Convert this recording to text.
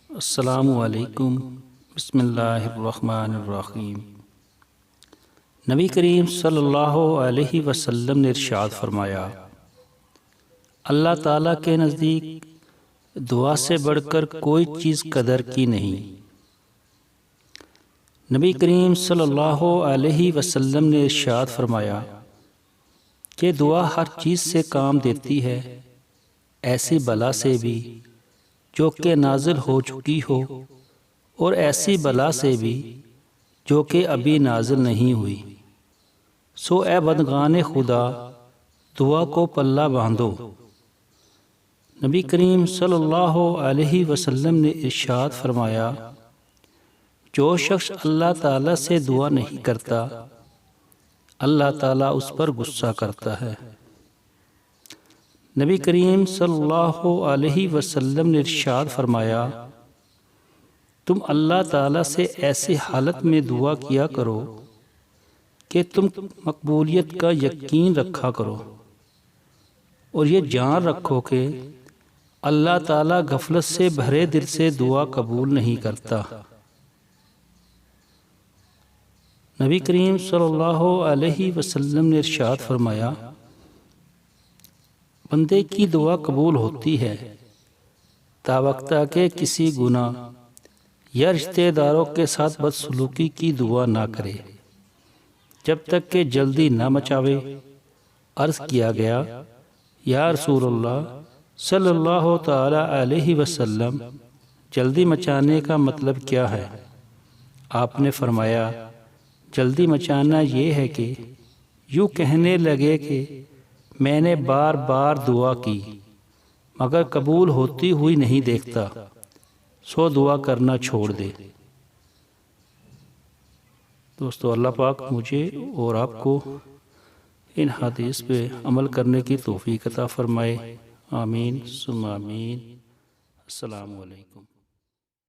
السلام علیکم۔ بسم اللہ الرحمن الرحیم۔ نبی کریم صلی اللہ علیہ وسلم نے ارشاد فرمایا، اللہ تعالیٰ کے نزدیک دعا سے بڑھ کر کوئی چیز قدر کی نہیں۔ نبی کریم صلی اللہ علیہ وسلم نے ارشاد فرمایا کہ دعا ہر چیز سے کام دیتی ہے، ایسی بلا سے بھی جو کہ نازل ہو چکی ہو اور ایسی بلا سے بھی جو کہ ابھی نازل نہیں ہوئی۔ سو اے بندگان خدا، دعا کو پلہ باندھو۔ نبی کریم صلی اللہ علیہ وسلم نے ارشاد فرمایا، جو شخص اللہ تعالیٰ سے دعا نہیں کرتا، اللہ تعالیٰ اس پر غصہ کرتا ہے۔ نبی کریم صلی اللہ علیہ وسلم نے ارشاد فرمایا، تم اللہ تعالیٰ سے ایسی حالت میں دعا کیا کرو کہ تم مقبولیت کا یقین رکھا کرو اور یہ جان رکھو کہ اللہ تعالیٰ غفلت سے بھرے دل سے دعا قبول نہیں کرتا۔ نبی کریم صلی اللہ علیہ وسلم نے ارشاد فرمایا، بندے کی دعا قبول ہوتی ہے تاوقتہ کہ کسی گناہ یا رشتہ داروں کے ساتھ بدسلوکی کی دعا نہ کرے، جب تک کہ جلدی نہ مچاوے۔ عرض کیا گیا، یا رسول اللہ صلی اللہ تعالی علیہ وسلم، جلدی مچانے کا مطلب کیا ہے؟ آپ نے فرمایا، جلدی مچانا یہ ہے کہ یوں کہنے لگے کہ میں نے بار بار دعا کی مگر قبول ہوتی ہوئی نہیں دیکھتا، سو دعا کرنا چھوڑ دے۔ دوستو، اللہ پاک مجھے اور آپ کو ان حدیث پہ عمل کرنے کی توفیق عطا فرمائے۔ آمین ثم آمین۔ السلام علیکم۔